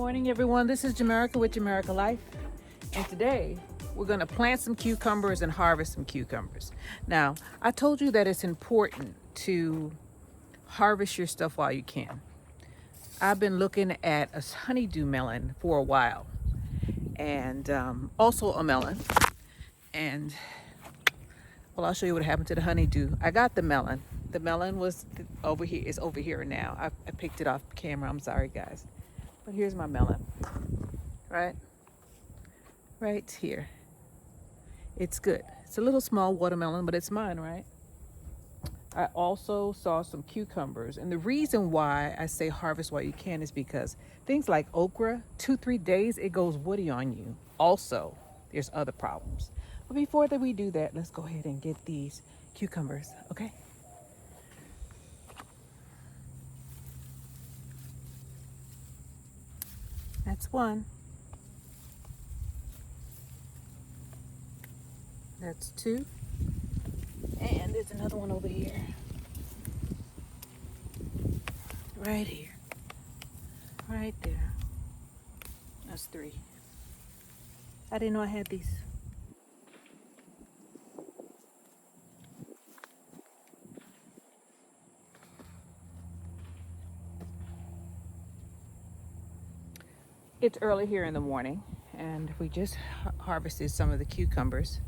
morning, everyone. This is Jamerica with Jamerica Life, and today we're going to plant some cucumbers and harvest some cucumbers. Now, I told you that it's important to harvest your stuff while you can. I've been looking at a honeydew melon for a while, and also a melon. And well, I'll show you what happened to the honeydew. I got the melon. The melon was over here. It's over here now. I picked it off camera. I'm sorry, guys. But here's my melon. Right here. It's good. It's a little small watermelon, but it's mine, right? I also saw some cucumbers. And the reason why I say harvest while you can is because things like okra, 2-3 days, it goes woody on you. Also, there's other problems. But before that we do that, let's go ahead and get these cucumbers, okay? That's one. That's two. And there's another one over here. Right here. Right there. That's three. I didn't know I had these. It's early here in the morning, and we just harvested some of the cucumbers.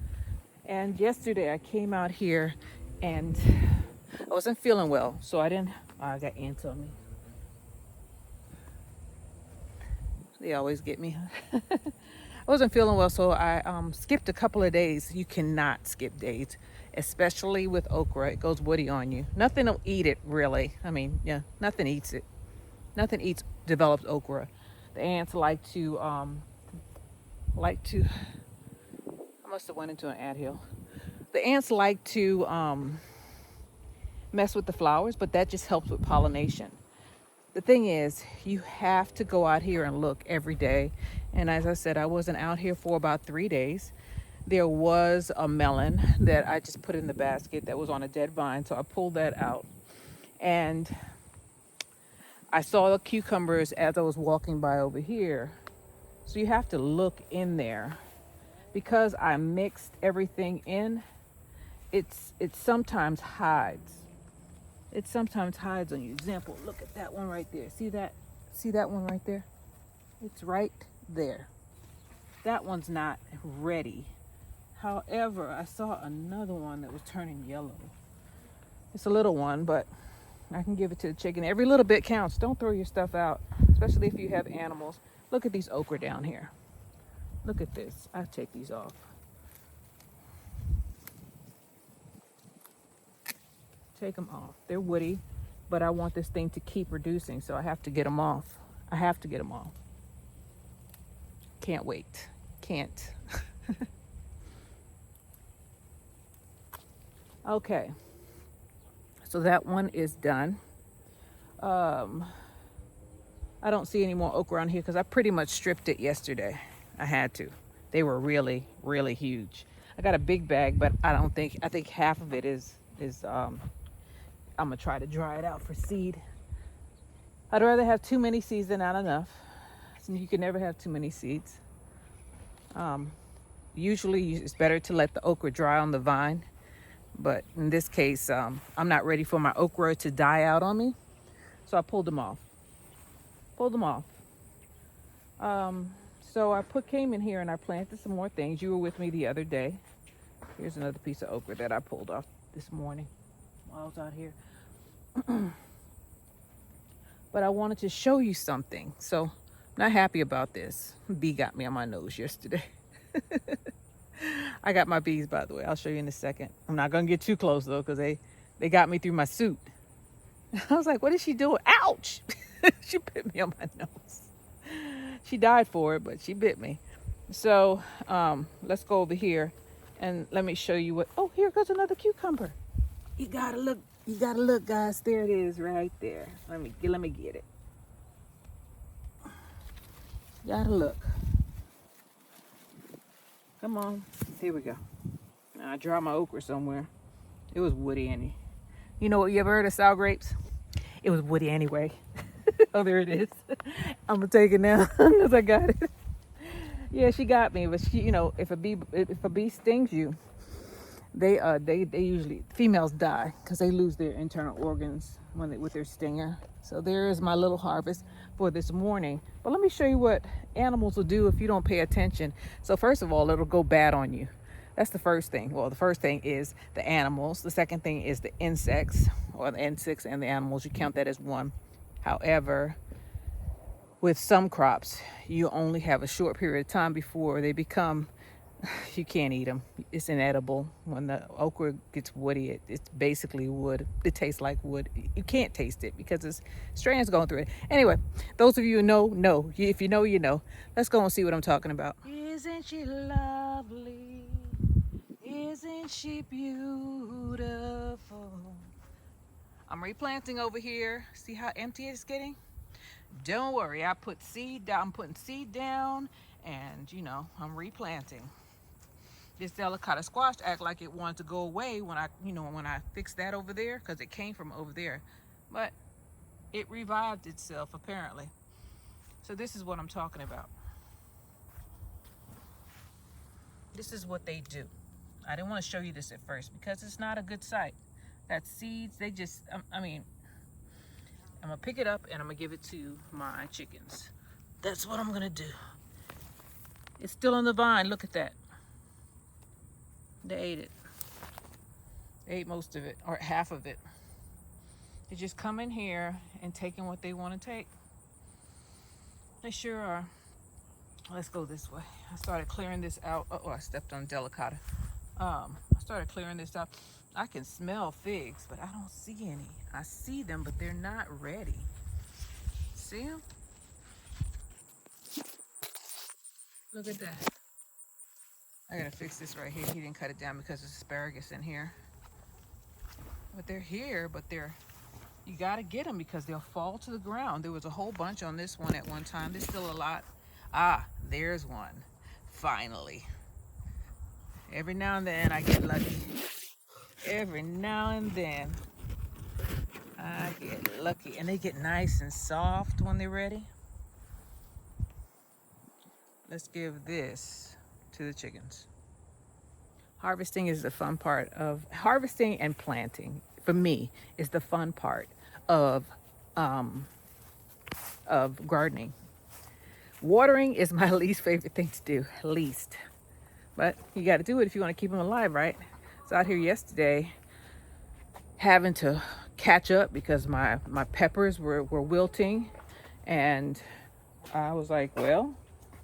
And yesterday I came out here and I wasn't feeling well, so I got ants on me. They always get me. I wasn't feeling well, so I skipped a couple of days. You cannot skip days, especially with okra. It goes woody on you. Nothing will eat it, really. I mean, yeah, nothing eats it. Nothing eats developed okra. The ants like to, I must have went into an anthill. The ants like to mess with the flowers, but that just helps with pollination. The thing is, you have to go out here and look every day. And as I said, I wasn't out here for about 3 days. There was a melon that I just put in the basket that was on a dead vine, so I pulled that out. And I saw the cucumbers as I was walking by over here. So you have to look in there. Because I mixed everything in, it sometimes hides. It sometimes hides on you. Example, look at that one right there. See that? See that one right there? It's right there. That one's not ready. However, I saw another one that was turning yellow. It's a little one, but I can give it to the chicken. Every little bit counts. Don't throw your stuff out, especially if you have animals. Look at these okra down here. Look at this. I'll take these off. Take them off. They're woody, but I want this thing to keep reducing, so I have to get them off. I have to get them off. Can't wait. Can't. Okay. So that one is done. I don't see any more okra on here because I pretty much stripped it yesterday. I had to. They were really, really huge. I got a big bag, but I think half of it is I'm gonna try to dry it out for seed. I'd rather have too many seeds than not enough. So you can never have too many seeds. Usually it's better to let the okra dry on the vine. But in this case, I'm not ready for my okra to die out on me. So I pulled them off. So I came in here and I planted some more things. You were with me the other day. Here's another piece of okra that I pulled off this morning while I was out here. But I wanted to show you something. So I'm not happy about this. Bee got me on my nose yesterday. I got my bees, by the way. I'll show you in a second. I'm not going to get too close, though, because they got me through my suit. I was like, what is she doing? Ouch! She bit me on my nose. She died for it, but she bit me. So let's go over here and let me show you what. Oh, here goes another cucumber. You gotta look, guys. There it is, right there. Let me get it. You gotta look. Come on. Here we go. Now I dropped my okra somewhere. It was woody, Annie. You know what? You ever heard of sour grapes? It was woody anyway. Oh, there it is. I'm gonna take it now because I got it. Yeah, she got me, but she, if a bee stings you, they usually females die because they lose their internal organs with their stinger. So there is my little harvest for this morning. But let me show you what animals will do if you don't pay attention. So first of all, it'll go bad on you. That's the first thing. Well, the first thing is the animals. The second thing is the insects, or the insects and the animals. You count that as one. However, with some crops, you only have a short period of time before they become, you can't eat them. It's inedible. When the okra gets woody, it's basically wood. It tastes like wood. You can't taste it because it's strands going through it. Anyway, those of you who know. If you know, you know. Let's go and see what I'm talking about. Isn't she lovely? Isn't she beautiful? I'm replanting over here. See how empty it's getting? Don't worry, I put seed down. I'm putting seed down, and I'm replanting. This delicata squash act like it wanted to go away when I fixed that over there, because it came from over there, but it revived itself apparently. So this is what I'm talking about. This is what they do. I didn't want to show you this at first because it's not a good sight. That seeds, they just, I'm gonna pick it up and I'm gonna give it to my chickens. That's what I'm gonna do. It's still on the vine. Look at that. They ate it. They ate most of it, or half of it. They just come in here and taking what they want to take. They sure are. Let's go this way. I started clearing this out. Oh, I stepped on delicata. I started clearing this out. I can smell figs, but I don't see any. I see them, but they're not ready. See them? Look at that. I gotta fix this right here. He didn't cut it down because there's asparagus in here. But they're here, but you gotta get them because they'll fall to the ground. There was a whole bunch on this one at one time. There's still a lot. Ah, there's one. Finally. Every now and then I get lucky. Every now and then I get lucky. And they get nice and soft when they're ready. Let's give this to the chickens. Harvesting is the fun part of harvesting, and planting for me is the fun part of gardening. Watering is my least favorite thing to do, least. But you got to do it if you want to keep them alive, right? So out here yesterday, having to catch up because my peppers were wilting, and I was like, well,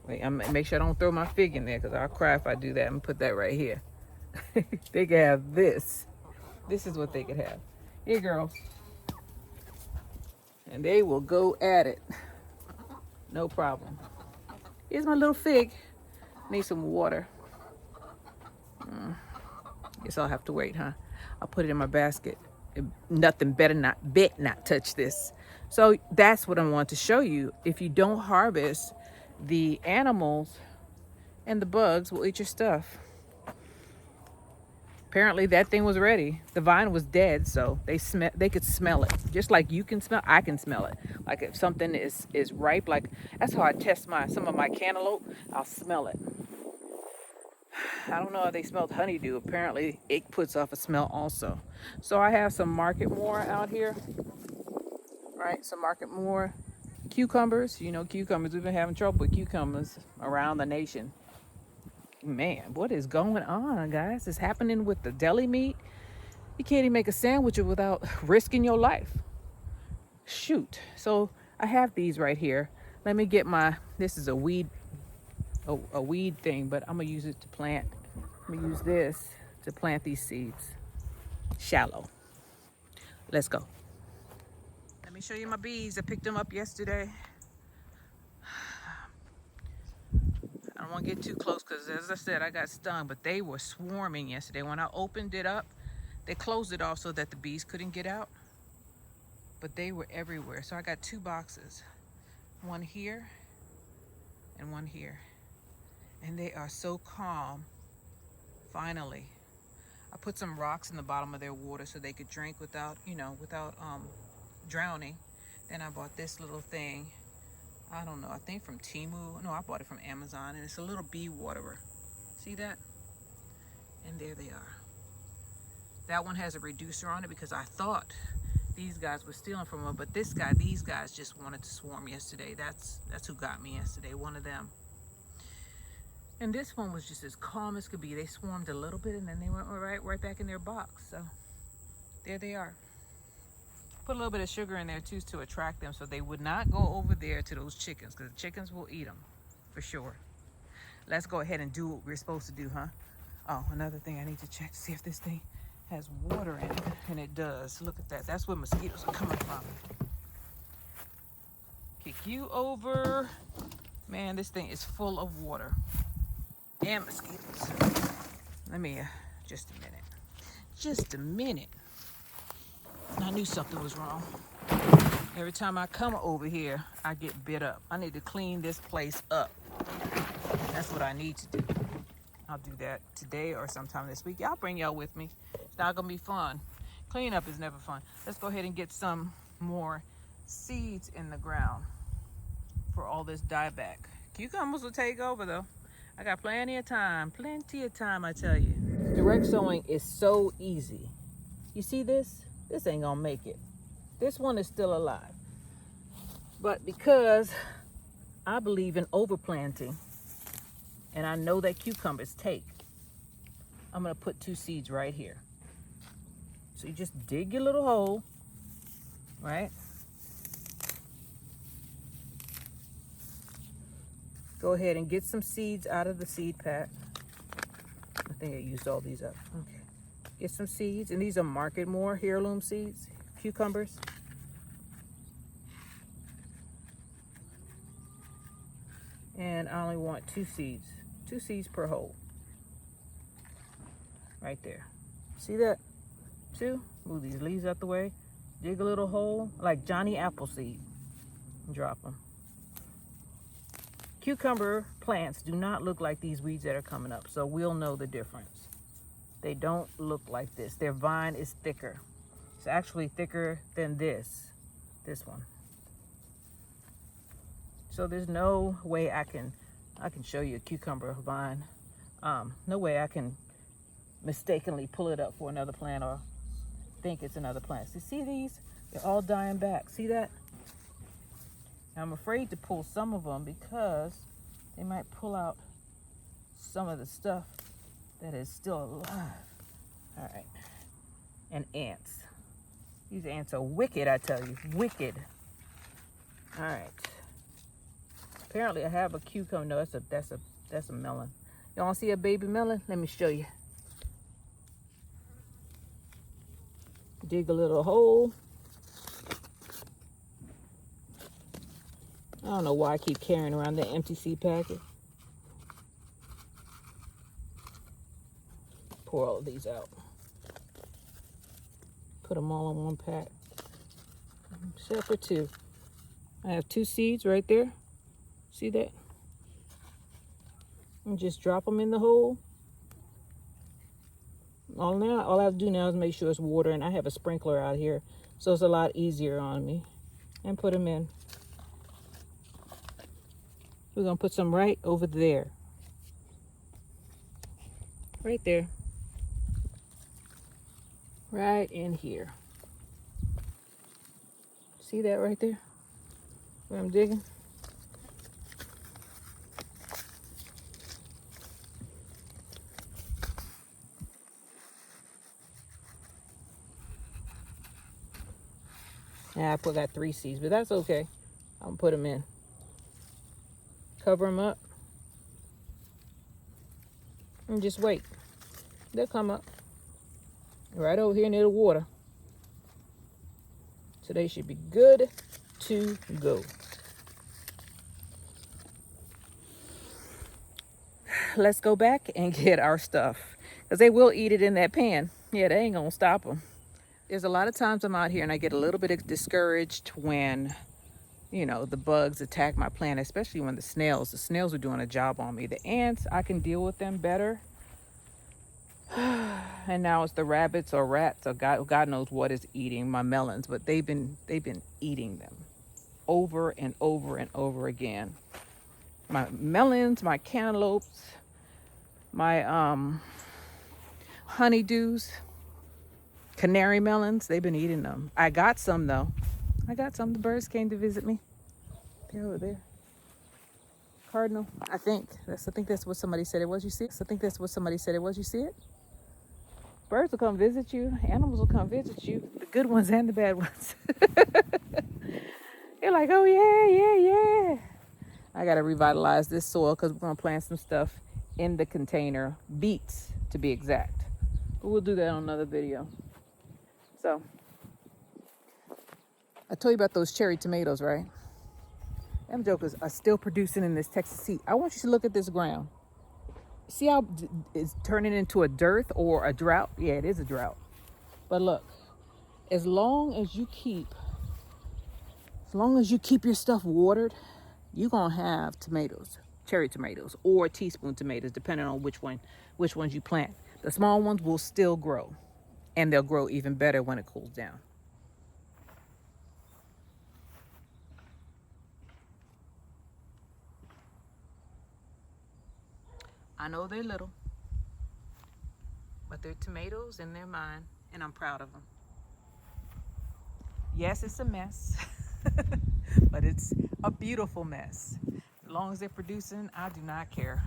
wait, I'm gonna make sure I don't throw my fig in there because I'll cry if I do that. And put that right here. They could have this. This is what they could have. Here, girls. And they will go at it. No problem. Here's my little fig. Need some water. Guess I'll have to wait, huh? I'll put it in my basket. Nothing better not touch this. So that's what I want to show you. If you don't harvest, the animals and the bugs will eat your stuff. Apparently that thing was ready. The vine was dead, so they could smell it. Just like you can smell, I can smell it. Like if something is ripe, like that's how I test some of my cantaloupe. I'll smell it. I don't know if they smelled honeydew. Apparently it puts off a smell also. So I have some Market More out here. Right, some Market More cucumbers. Cucumbers. We've been having trouble with cucumbers around the nation. Man, what is going on, guys? It's happening with the deli meat. You can't even make a sandwich without risking your life. Shoot. So I have these right here. Let me get this is a weed thing, but I'm gonna use it to plant. I'm gonna use this to plant these seeds. Shallow. Let's go. Let me show you my bees. I picked them up yesterday. I don't want to get too close because, as I said, I got stung, but they were swarming yesterday. When I opened it up, they closed it off so that the bees couldn't get out, but they were everywhere. So I got 2 boxes, one here and one here, and they are so calm. Finally, I put some rocks in the bottom of their water so they could drink without drowning. Then I bought this little thing. I don't know, I think from Temu. No, I bought it from Amazon, and it's a little bee waterer. See that? And there they are. That one has a reducer on it because I thought these guys were stealing from them, but these guys just wanted to swarm yesterday. That's who got me yesterday, one of them. And this one was just as calm as could be. They swarmed a little bit and then they went right back in their box. So there they are. Put a little bit of sugar in there too to attract them so they would not go over there to those chickens, because the chickens will eat them for sure. Let's go ahead and do what we're supposed to do, huh? Oh, another thing I need to check to see if this thing has water in it, and it does. Look at that. That's where mosquitoes are coming from. Kick you over. Man, this thing is full of water and mosquitoes. Let me, just a minute. Just a minute. I knew something was wrong. Every time I come over here, I get bit up. I need to clean this place up. That's what I need to do. I'll do that today or sometime this week. I'll bring y'all with me. It's not gonna be fun. Cleanup is never fun. Let's go ahead and get some more seeds in the ground for all this dieback. Cucumbers will take over though. I got plenty of time, I tell you. Direct sowing is so easy. You see this? This ain't gonna make it. This one is still alive. But because I believe in overplanting, and I know that cucumbers take, I'm gonna put 2 seeds right here. So you just dig your little hole, right? Go ahead and get some seeds out of the seed pack. I think I used all these up. Okay. Get some seeds, and these are Market More heirloom seeds, cucumbers. And I only want 2 seeds. 2 seeds per hole. Right there. See that? 2. Move these leaves out the way. Dig a little hole like Johnny Appleseed. And drop them. Cucumber plants do not look like these weeds that are coming up, so we'll know the difference. They don't look like this. Their vine is thicker. It's actually thicker than this one. So there's no way I can show you a cucumber vine. No way I can mistakenly pull it up for another plant or think it's another plant. So see these? They're all dying back. See that? I'm afraid to pull some of them because they might pull out some of the stuff that is still alive. All right. And ants. These ants are wicked, I tell you. Wicked. All right. Apparently I have a cucumber. No, that's a melon. You want to see a baby melon? Let me show you. Dig a little hole. I don't know why I keep carrying around the empty seed packet. Pour all of these out. Put them all in one pack. Except for 2. I have 2 seeds right there. See that? And just drop them in the hole. All I have to do now is make sure it's water, and I have a sprinkler out here, so it's a lot easier on me. And put them in. We're gonna put some right over there. Right there. Right in here. See that right there? Where I'm digging? Yeah, I got 3 seeds, but that's okay. I'm gonna put them in. Cover them up. And just wait. They'll come up. Right over here near the water. So they should be good to go. Let's go back and get our stuff, because they will eat it in that pan. Yeah, they ain't gonna stop them. There's a lot of times I'm out here and I get a little bit discouraged when, you know, the bugs attack my plant, especially when the snails are doing a job on me. The ants, I can deal with them better. And now it's the rabbits or rats or God knows what is eating my melons, but they've been eating them. over and over and over again. My melons, my cantaloupes, my honeydews, canary melons, they've been eating them. I got some though. I got some. The birds came to visit me. They're over there. Cardinal, I think that's what somebody said it was. You see it? I think that's what somebody said it was. You see it? Birds will come visit you. Animals will come visit you. The good ones and the bad ones. They're like, oh yeah. I gotta revitalize this soil because we're gonna plant some stuff in the container. Beets, to be exact. But we'll do that on another video. So, I told you about those cherry tomatoes, right? Them jokers are still producing in this Texas heat. I want you to look at this ground. See how it's turning into a dearth or a drought? Yeah, it is a drought. But look, as long as you keep your stuff watered, you're gonna have tomatoes, cherry tomatoes, or teaspoon tomatoes, depending on which ones you plant. The small ones will still grow, and they'll grow even better when it cools down. I know they're little, but they're tomatoes and they're mine, and I'm proud of them. Yes, it's a mess, but it's a beautiful mess. As long as they're producing, I do not care.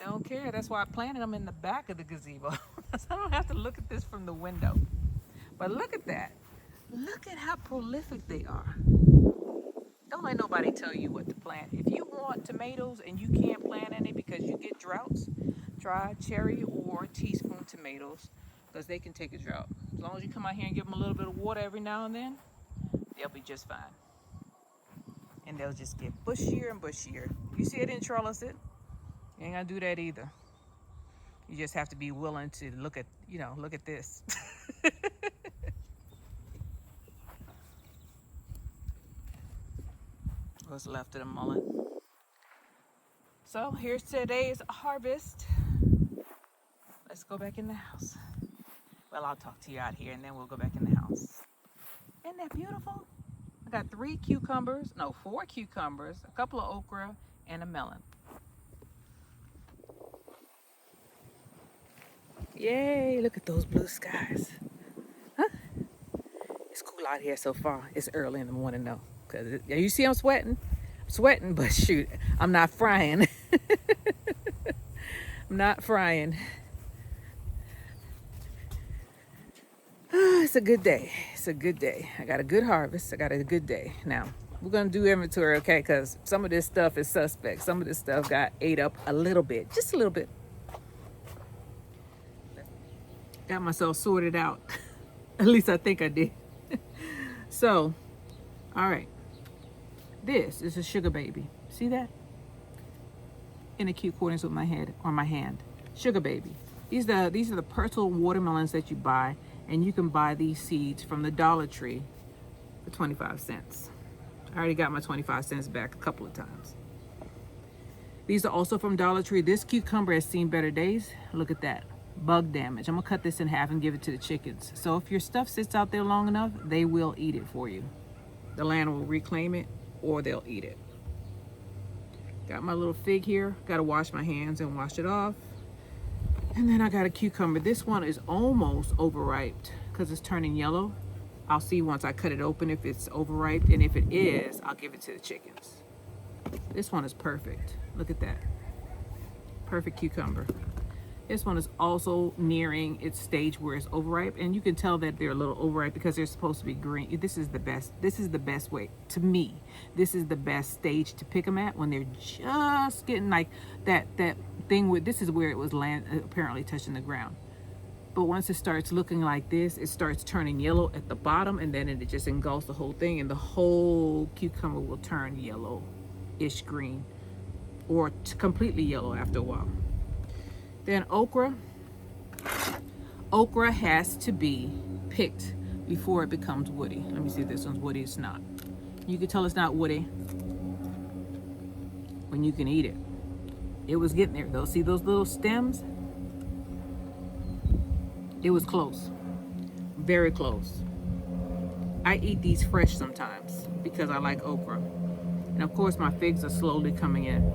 Don't care. That's why I planted them in the back of the gazebo. So I don't have to look at this from the window. But look at that. Look at how prolific they are. Don't let nobody tell you what to plant. If you want tomatoes and you can't plant any because you get droughts, try cherry or teaspoon tomatoes because they can take a drought. As long as you come out here and give them a little bit of water every now and then, they'll be just fine. And they'll just get bushier and bushier. You see, I didn't trellis it. You ain't gonna do that either. You just have to be willing to look at this. What's left of the mullet. So here's today's harvest. Let's go back in the house. Well, I'll talk to you out here and then we'll go back in the house. Isn't that beautiful? I got 4 cucumbers, a couple of okra, and a melon. Yay, look at those blue skies. Huh? It's cool out here so far. It's early in the morning though. Cause you see I'm sweating, but shoot, I'm not frying. I'm not frying. It's a good day. I got a good harvest. I got a good day. Now, we're going to do inventory, okay? Because some of this stuff is suspect. Some of this stuff got ate up a little bit. Just a little bit. Got myself sorted out. At least I think I did. So, all right. This is a sugar baby. See that? In acute corners with my head or my hand. Sugar baby. These are the Pertl watermelons that you buy. And you can buy these seeds from the Dollar Tree for 25 cents. I already got my 25 cents back a couple of times. These are also from Dollar Tree. This cucumber has seen better days. Look at that. Bug damage. I'm going to cut this in half and give it to the chickens. So if your stuff sits out there long enough, they will eat it for you. The land will reclaim it or they'll eat it. Got my little fig here. Got to wash my hands and wash it off. And then I got a cucumber. This one is almost overripe because it's turning yellow. I'll see once I cut it open if it's overripe. And if it is, I'll give it to the chickens. This one is perfect. Look at that. Perfect cucumber. This one is also nearing its stage where it's overripe. And you can tell that they're a little overripe because they're supposed to be green. This is the best way. To me, this is the best stage to pick them at when they're just getting like that thing with, this is where it was apparently touching the ground. But once it starts looking like this, it starts turning yellow at the bottom and then it just engulfs the whole thing and the whole cucumber will turn yellow-ish green or completely yellow after a while. Then okra has to be picked before it becomes woody. Let me see if this one's woody. It's not. You can tell it's not woody when you can eat it. It was getting there though. See those little stems? It was close. Very close. I eat these fresh sometimes because I like okra. And of course, my figs are slowly coming in.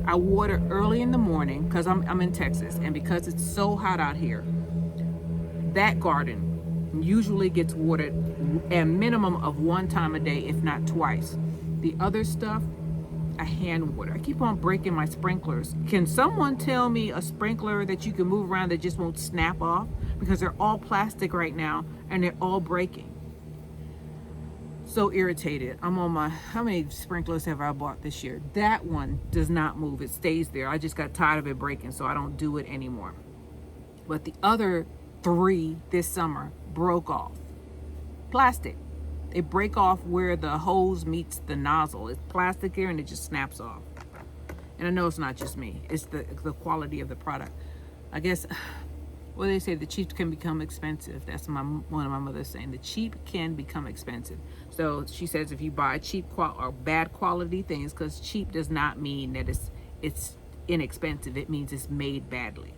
I water early in the morning because I'm in Texas, and because it's so hot out here, that garden usually gets watered a minimum of one time a day, if not twice. The other stuff, I hand water. I keep on breaking my sprinklers. Can someone tell me a sprinkler that you can move around that just won't snap off? Because they're all plastic right now and they're all breaking. So irritated. I'm on my, how many sprinklers have I bought this year? That one does not move. It stays there. I just got tired of it breaking, so I don't do it anymore. But the other three this summer broke off. Plastic. They break off where the hose meets the nozzle. It's plastic here and it just snaps off. And I know it's not just me. It's the quality of the product. I guess, well, they say the cheap can become expensive. That's one of my mother's saying. The cheap can become expensive. So she says if you buy cheap or bad quality things, because cheap does not mean that it's inexpensive. It means it's made badly.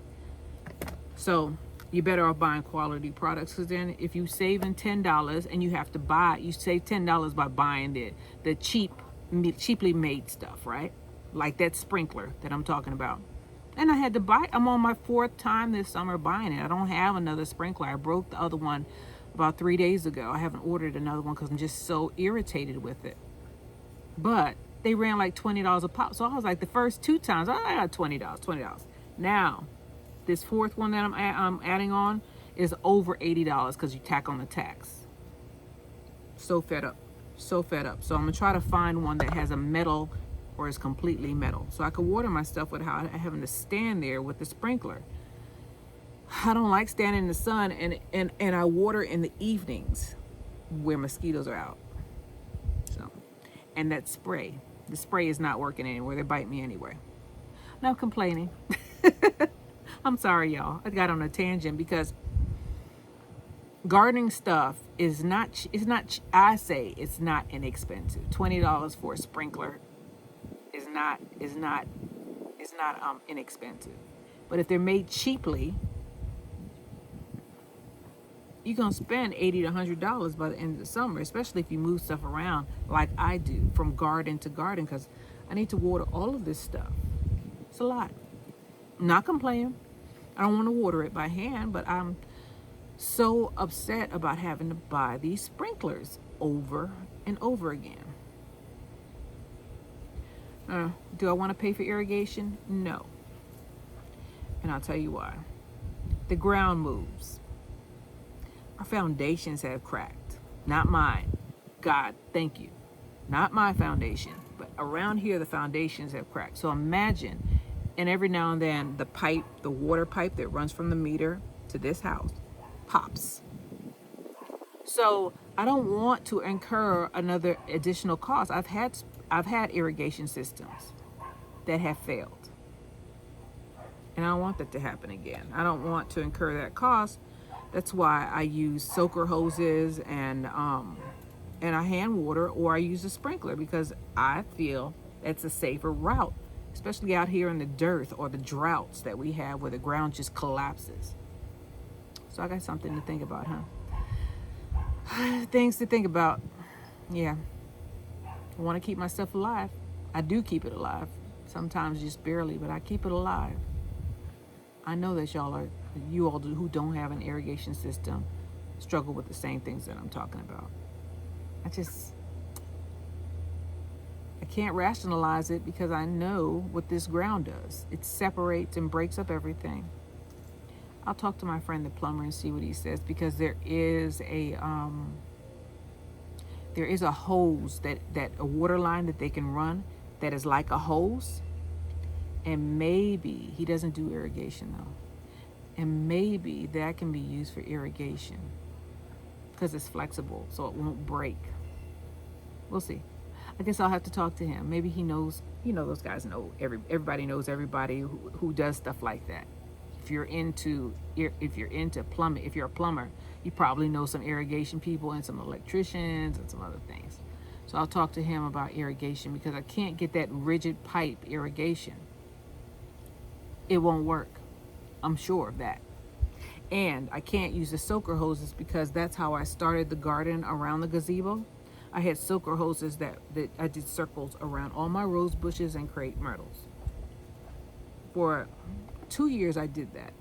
So you're better off buying quality products, because then if you saving $10 and you have to buy, you save $10 by buying the cheaply made stuff, right? Like that sprinkler that I'm talking about. And I had to buy, I'm on my 4th time this summer buying it. I don't have another sprinkler. I broke the other one about 3 days ago. I haven't ordered another one because I'm just so irritated with it. But they ran like $20 a pop. So I was like, the first 2 times, I got $20. Now, this 4th one that I'm adding on is over $80 because you tack on the tax. So fed up. So fed up. So I'm going to try to find one that has a metal or is completely metal, so I could water my stuff without having to stand there with the sprinkler. I don't like standing in the sun, and I water in the evenings where mosquitoes are out. So, and that spray, the spray is not working anywhere. They bite me anyway. No complaining. I'm sorry, y'all. I got on a tangent because gardening stuff is not, I say it's not inexpensive. $20 for a sprinkler is not inexpensive. But if they're made cheaply, you're gonna spend $80 to $100 by the end of the summer, especially if you move stuff around like I do from garden to garden, because I need to water all of this stuff. It's a lot. I'm not complaining. I don't want to water it by hand, but I'm so upset about having to buy these sprinklers over and over again. Do I want to pay for irrigation? No. And I'll tell you why. The ground moves. Our foundations have cracked. Not mine. God, thank you. Not my foundation. But around here, the foundations have cracked. So imagine, and every now and then, the water pipe that runs from the meter to this house pops. So I don't want to incur another additional cost. I've had irrigation systems that have failed. And I don't want that to happen again. I don't want to incur that cost. That's why I use soaker hoses and I hand water, or I use a sprinkler, because I feel that's a safer route, especially out here in the dearth or the droughts that we have where the ground just collapses. So I got something to think about, huh? Things to think about. Yeah. I want to keep my stuff alive. I do keep it alive. Sometimes just barely, but I keep it alive. I know that you all who don't have an irrigation system struggle with the same things that I'm talking about. I can't rationalize it because I know what this ground does. It separates and breaks up everything. I'll talk to my friend the plumber and see what he says, because there is a hose that a water line that they can run that is like a hose, and maybe he doesn't do irrigation though, and maybe that can be used for irrigation because it's flexible so it won't break. We'll see. I guess I'll have to talk to him. Maybe he knows. Those guys know everybody knows everybody who does stuff like that. If you're into plumbing, if you're a plumber, you probably know some irrigation people and some electricians and some other things. So I'll talk to him about irrigation, because I can't get that rigid pipe irrigation. It won't work. I'm sure of that. And I can't use the soaker hoses because that's how I started the garden around the gazebo. I had soaker hoses that I did circles around all my rose bushes and crepe myrtles. For 2 years I did that.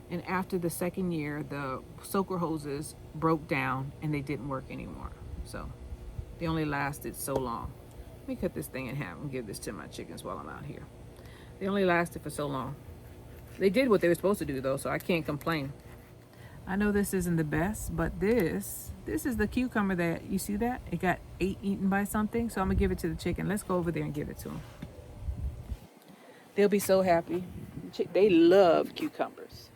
And after the second year, the soaker hoses broke down and they didn't work anymore. So they only lasted so long. Let me cut this thing in half and give this to my chickens while I'm out here. They only lasted for so long. They did what they were supposed to do though, so I can't complain. I know this isn't the best, but this is the cucumber that, you see that? It got eaten by something, so I'm gonna give it to the chicken. Let's go over there and give it to them. They'll be so happy. They love cucumbers.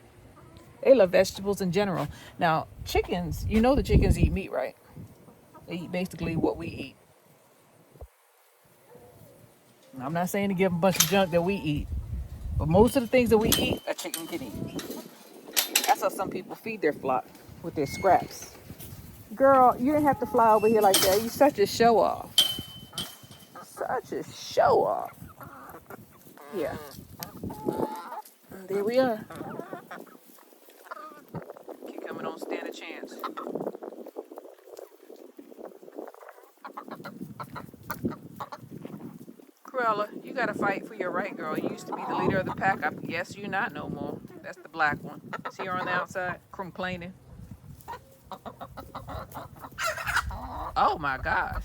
They love vegetables in general. Now, chickens, you know the chickens eat meat, right? They eat basically what we eat. I'm not saying to give them a bunch of junk that we eat, but most of the things that we eat, a chicken can eat. That's how some people feed their flock, with their scraps. Girl, you didn't have to fly over here like that. You're such a show off. Such a show off. Yeah. There we are. Cucumber don't stand a chance. Cruella, you gotta fight for your right, girl. You used to be the leader of the pack. I guess you're not no more. That's the black one. See her on the outside, complaining. Oh my gosh.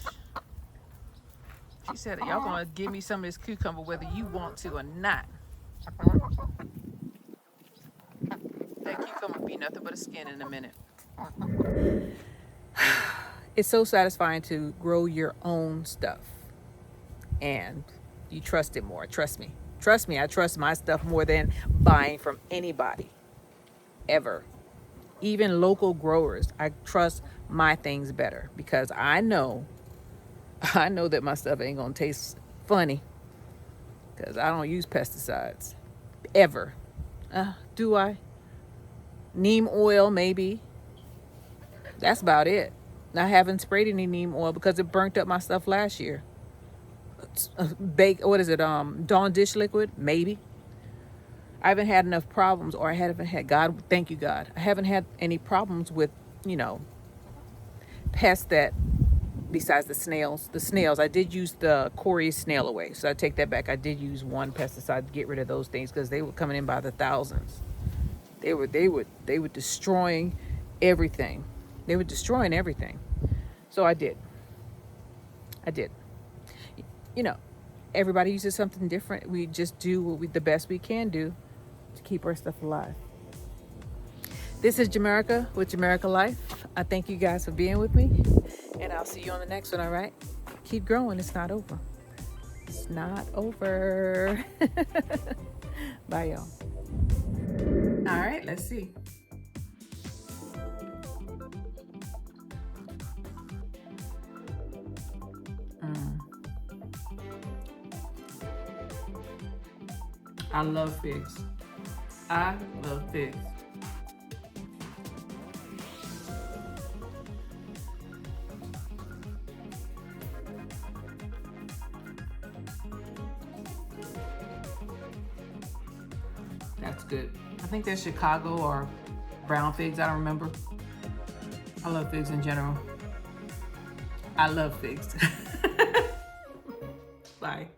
She said, y'all gonna give me some of this cucumber whether you want to or not. That cucumber be nothing but a skin in a minute. It's so satisfying to grow your own stuff. And you trust it more. Trust me. Trust me, I trust my stuff more than buying from anybody. Ever. Even local growers. I trust my things better because I know that my stuff ain't gonna taste funny because I don't use pesticides. Ever. Do I? Neem oil, maybe. That's about it. I haven't sprayed any neem oil because it burnt up my stuff last year. Dawn dish liquid, maybe. I haven't had enough problems, or I haven't had, God, thank you, God. I haven't had any problems with, pests that, besides the snails. The snails, I did use the Corey snail away, so I take that back. I did use one pesticide to get rid of those things because they were coming in by the thousands. They were destroying everything. They were destroying everything. So I did. Everybody uses something different. We just do the best we can do to keep our stuff alive. This is Jamerica with Jamerica Life. I thank you guys for being with me, and I'll see you on the next one, all right? Keep growing. It's not over. It's not over. Bye, y'all. All right, let's see. I love figs. I love figs. That's good. I think they're Chicago or brown figs. I don't remember. I love figs in general. I love figs. Bye.